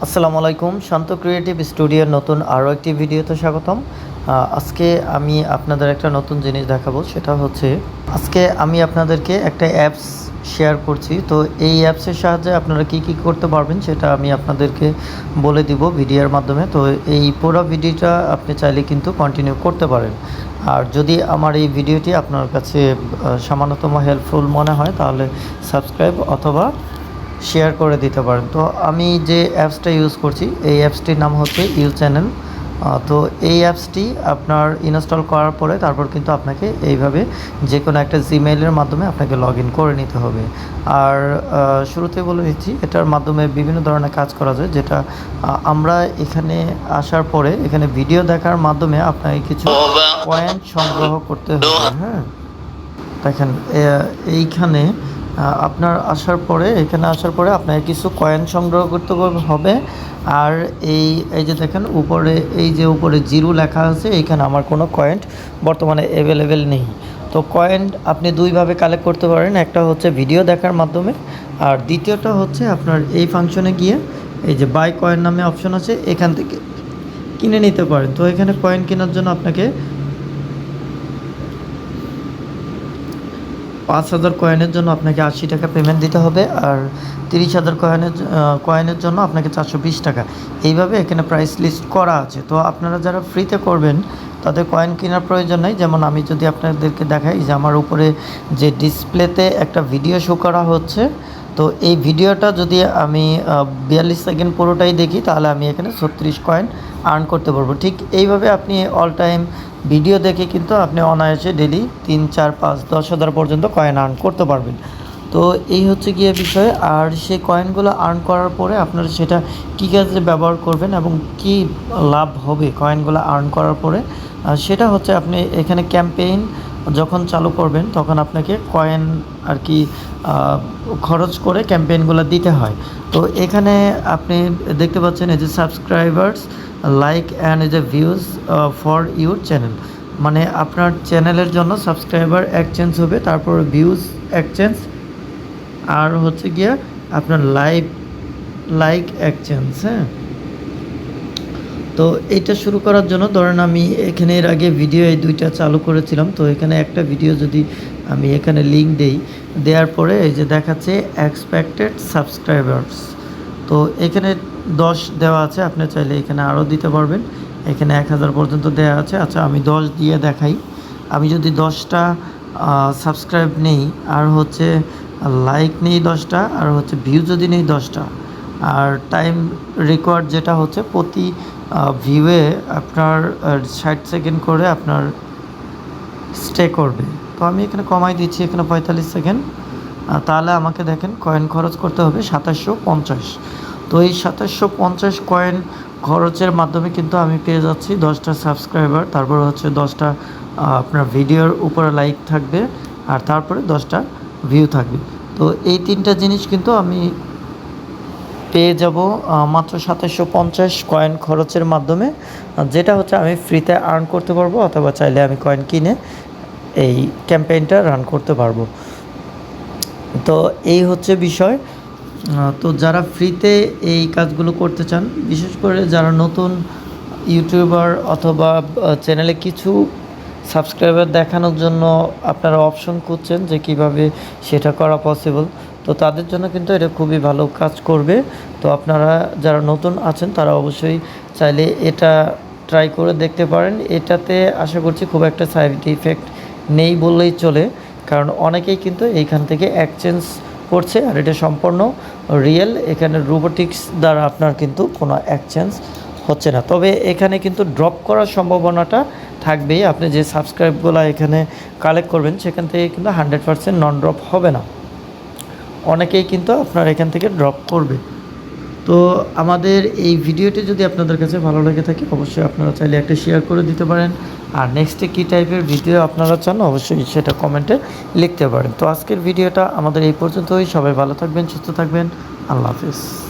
আসসালামু আলাইকুম, শান্ত ক্রিয়েটিভ স্টুডিওর নতুন আরও একটি ভিডিওতে স্বাগতম। আজকে আমি আপনাদের একটা নতুন জিনিস দেখাবো, সেটা হচ্ছে আজকে আমি আপনাদেরকে একটা অ্যাপস শেয়ার করছি। তো এই অ্যাপসের সাহায্যে আপনারা কি করতে পারবেন সেটা আমি আপনাদেরকে বলে দিব ভিডিওর মাধ্যমে। তো এই পুরো ভিডিওটা আপনি চাইলে কিন্তু কন্টিনিউ করতে পারেন। আর যদি আমার এই ভিডিওটি আপনার কাছে সামান্যতম হেল্পফুল মনে হয় তাহলে সাবস্ক্রাইব অথবা শেয়ার করে দিতে পারেন। তো আমি যে অ্যাপসটা ইউজ করছি এই অ্যাপসটির নাম হচ্ছে ইউ চ্যানেল। তো এই অ্যাপসটি আপনার ইনস্টল করার পরে তারপর কিন্তু আপনাকে এইভাবে যে কোনো একটা জিমেইলের মাধ্যমে আপনাকে লগ ইন করে নিতে হবে। আর শুরুতে বলে দিচ্ছি, এটার মাধ্যমে বিভিন্ন ধরনের কাজ করা যায়, যেটা আমরা এখানে আসার পরে এখানে ভিডিও দেখার মাধ্যমে আপনাকে কিছু পয়েন্ট সংগ্রহ করতে হবে। হ্যাঁ, দেখেন এইখানে আপনার এখানে আসার পরে আপনাকে কিছু কয়েন সংগ্রহ করতে হবে। আর এই যে দেখেন উপরে জিরো লেখা আছে, এইখানে আমার কোনো কয়েন বর্তমানে অ্যাভেলেবেল নেই। তো কয়েন আপনি দুইভাবে কালেক্ট করতে পারেন, একটা হচ্ছে ভিডিও দেখার মাধ্যমে, আর দ্বিতীয়টা হচ্ছে আপনার এই ফাংশনে গিয়ে এই যে বাই কয়েন নামে অপশন আছে, এখান থেকে কিনে নিতে পারেন। তো এখানে কয়েন কেনার জন্য আপনাকে 5,000 কয়েনের জন্য আপনাকে 80 টাকা পেমেন্ট দিতে হবে, আর 30,000 কয়েনের জন্য আপনাকে 420 টাকা। এইভাবে এখানে প্রাইস লিস্ট করা আছে। তো আপনারা যারা ফ্রিতে করবেন তাদের কয়েন কেনার প্রয়োজন নেই। যেমন আমি যদি আপনাদেরকে দেখাই যে আমার উপরে যে ডিসপ্লেতে একটা ভিডিও শো করা হচ্ছে, তো এই ভিডিওটা যদি আমি 42 সেকেন্ড পুরোটাই দেখি তাহলে আমি এখানে 36 কয়েন আর্ন করতে পারবো। ঠিক এইভাবে আপনি অল টাইম ভিডিও দেখে কিন্তু আপনি অনায়াসে ডেলি 3, 4, 5, 10,000 পর্যন্ত কয়েন আর্ন করতে পারবেন। তো এই হচ্ছে গিয়ে বিষয়। আর সেই কয়েনগুলো আর্ন করার পরে আপনারা সেটা কী কাজে ব্যবহার করবেন এবং কি লাভ হবে কয়েনগুলো আর্ন করার পরে, সেটা হচ্ছে আপনি এখানে ক্যাম্পেইন যখন চালু করবেন তখন আপনাকে কয়েন আর কি খরচ করে ক্যাম্পেইনগুলো দিতে হয়। তো এখানে আপনি দেখতে পাচ্ছেন এই যে সাবস্ক্রাইবার্স, লাইক অ্যান্ড এই যে ভিউজ ফর ইউর চ্যানেল, মানে আপনার চ্যানেলের জন্য সাবস্ক্রাইবার এক্সচেঞ্জ হবে, তারপর ভিউজ এক্সচেঞ্জ, আর হচ্ছে গিয়া আপনার লাইক এক্সচেঞ্জ। হ্যাঁ, তো এইটা শুরু করার জন্য ধরেন আমি এখানে এর আগে ভিডিও এই দুইটা চালু করেছিলাম। তো এখানে একটা ভিডিও যদি আমি এখানে লিঙ্ক দেওয়ার পরে এই যে দেখাচ্ছে এক্সপেক্টেড সাবস্ক্রাইবার্স, তো এখানে 10 দেওয়া আছে, আপনি চাইলে এখানে আরও দিতে পারবেন। এখানে 1000 পর্যন্ত দেওয়া আছে। আচ্ছা, আমি 10 দিয়ে দেখাই। আমি যদি 10টা সাবস্ক্রাইব নেই, আর হচ্ছে লাইক নেই 10টা, আর হচ্ছে ভিউ যদি নেই 10টা, আর টাইম রেকর্ড যেটা হচ্ছে প্রতি ভিউয়ে আপনার 60 সেকেন্ড করে আপনার স্টে করবে। তো আমি এখানে কমাই দিচ্ছি, এখানে 45 সেকেন্ড। তাহলে আমাকে দেখেন কয়েন খরচ করতে হবে 2750। তো এই 2750 কয়েন খরচের মাধ্যমে কিন্তু আমি পেয়ে যাচ্ছি 10টা সাবস্ক্রাইবার, তারপর হচ্ছে 10টা আপনার ভিডিওর উপরে লাইক থাকবে, আর তারপরে 10টা ভিউ থাকবে। তো এই তিনটা জিনিস কিন্তু আমি পেয়ে যাব মাত্র 2750 কয়েন খরচের মাধ্যমে, যেটা হচ্ছে আমি ফ্রিতে আর্ন করতে পারবো, অথবা চাইলে আমি কয়েন কিনে এই ক্যাম্পেইনটা রান করতে পারবো। তো এই হচ্ছে বিষয়। তো যারা ফ্রিতে এই কাজগুলো করতে চান, বিশেষ করে যারা নতুন ইউটিউবার অথবা চ্যানেলে কিছু সাবস্ক্রাইবার দেখানোর জন্য আপনারা অপশন খুঁজছেন যে কিভাবে সেটা করা পসিবল, তো তাদের জন্য কিন্তু এটা খুবই ভালো কাজ করবে। তো আপনারা যারা নতুন আছেন তারা অবশ্যই চাইলে এটা ট্রাই করে দেখতে পারেন। এটাতে আশা করছি খুব একটা সাইড ইফেক্ট নেই বললেই চলে, কারণ অনেকেই কিন্তু এইখান থেকে এক্সচেঞ্জ করছে, আর এটা সম্পূর্ণ রিয়েল। এখানে রোবোটিক্স দ্বারা আপনার কিন্তু কোনো এক্সচেঞ্জ হচ্ছে না। তবে এখানে কিন্তু ড্রপ করার সম্ভাবনাটা থাকবেই। আপনি যে সাবস্ক্রাইবগুলো এখানে কালেক্ট করবেন সেখান থেকে কিন্তু 100% নন ড্রপ হবে না, অনেকেই কিন্তু আপনার এখান থেকে ড্রপ করবে। তো আমাদের এই ভিডিওটি যদি আপনাদের কাছে ভালো লেগে থাকে অবশ্যই আপনারা চাইলে একটা শেয়ার করে দিতে পারেন, আর নেক্সটে কী টাইপের ভিডিও আপনারা চান অবশ্যই সেটা কমেন্টে লিখতে পারেন। তো আজকের ভিডিওটা আমাদের এই পর্যন্তই। সবাই ভালো থাকবেন, সুস্থ থাকবেন, আল্লাহ হাফিজ।